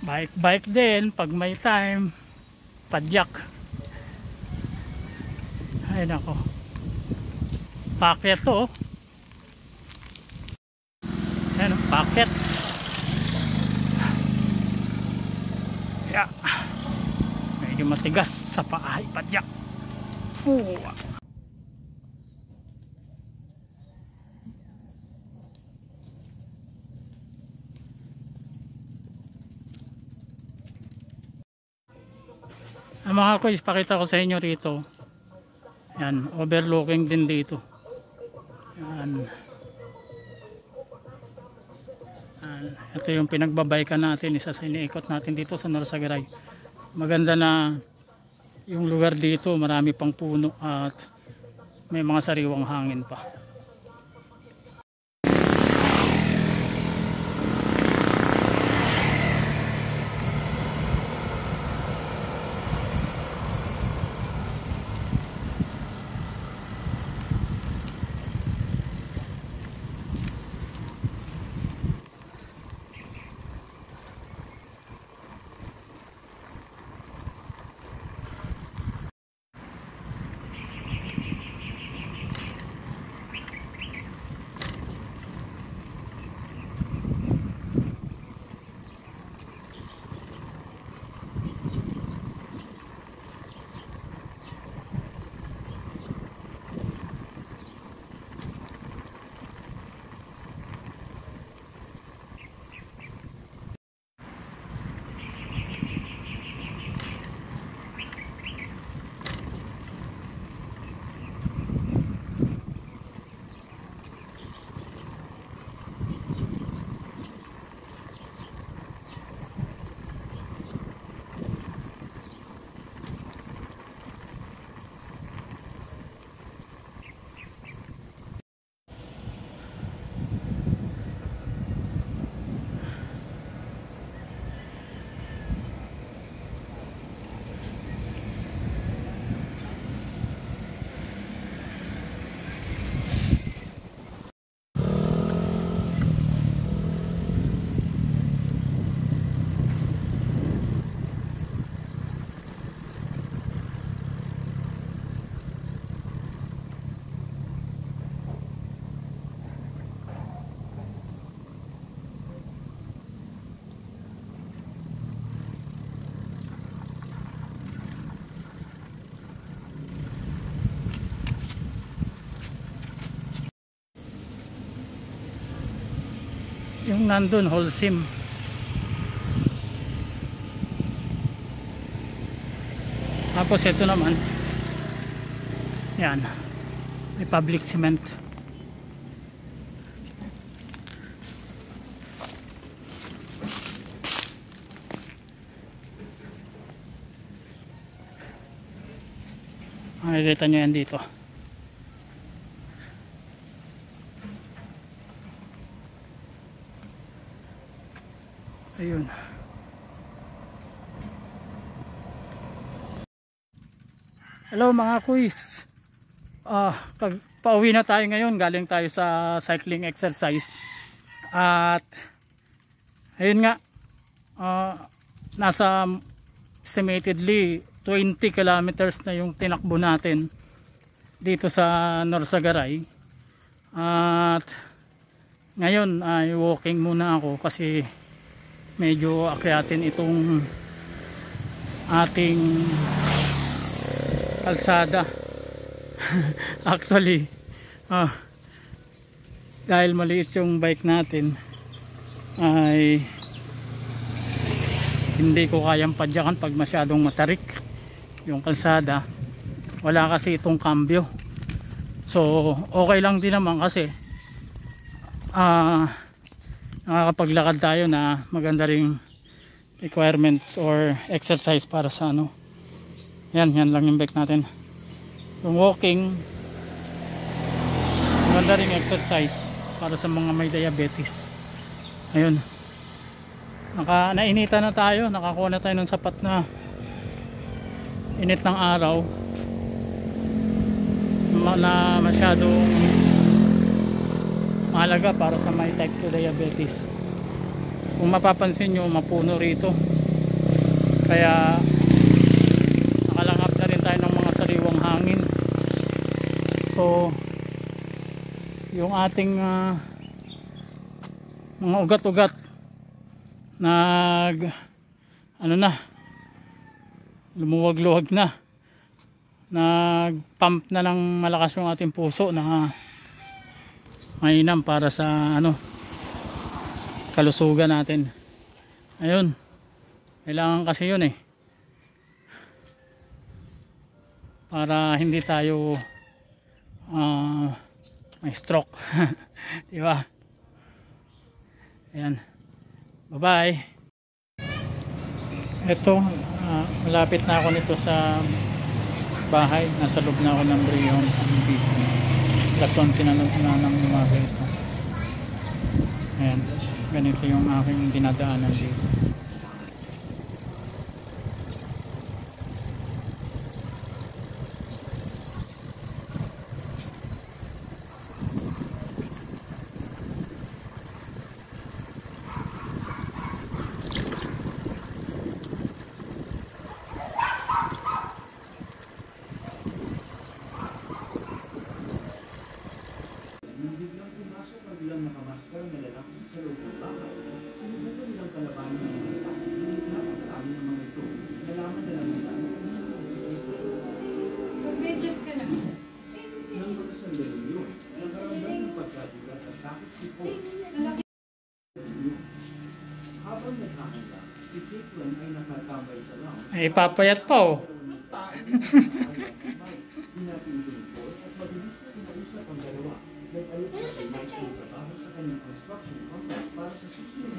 Bike din pag may time. Padyak. Ay nako. Packet to. Ayan, packet. Yeah. Medyo matigas sa paa. Padyak. Fuh. Mga kuys, pakita ko sa inyo rito. Yan, overlooking din dito. Yan. Yan. Ito yung pinagbabaykan natin, isa sa iniikot natin dito sa Norsagaray. Maganda na yung lugar dito, marami pang puno at may mga sariwang hangin pa. Yung nandun, Holcim. Tapos ito naman, yan, Republic Cement. Makikita nyo yan dito. Ayun. Hello mga kuys. Pauwi na tayo ngayon. Galing tayo sa cycling exercise. At ayun nga, nasa estimatedly 20 kilometers na yung tinakbo natin dito sa Norsagaray. At ngayon ay walking muna ako kasi medyo akyatin itong ating kalsada. Actually dahil maliit yung bike natin ay hindi ko kayang padyakan pag masyadong matarik yung kalsada. Wala kasi itong cambio, so okay lang din naman kasi nakakapaglakad tayo na maganda ring requirements or exercise para sa ano. Yan lang yung bike natin. Yung walking, maganda ring exercise para sa mga may diabetes. Ayun, nainita na tayo, nakakuha na tayo ng sapat na init ng araw na masyadong mahalaga para sa may type 2 diabetes. Kung mapapansin nyo, mapuno rito. Kaya nakalangap na rin tayo ng mga sariwang hangin. So yung ating mga ugat-ugat lumuwag-luwag na, nag-pump na ng malakas yung ating puso na mainam para sa kalusugan natin. Ayun, kailangan kasi yun para hindi tayo may stroke. Diba? Ayan, bye bye. Ito, malapit na ako nito sa bahay. Nasa loob na ako ng Brion. Laton sinanong ng umaga ito. Ayan, ganito yung aking dinadaanan dito. Biglang pumasok ang ilang nakamaskar na lalaki sa loob ng bahay. Sinubukan nilang kalabanin ng mga tao. Ngunit napakami ng mga ito. Nalaman na lang nila na kanina ang sikreto. Mag-medyas ka na. Nang mga sandali yun, nakaramdam ng pagkadulat at takot si Paul. Habang naghahanda, si Caitlin ay nakatambay sa lang. Ay, papayat pa Pinapindong Paul at mabilis na inausap ang dalawa. Nag-alok siya kay Mike ng trabaho sa kanyang construction company para sa susunod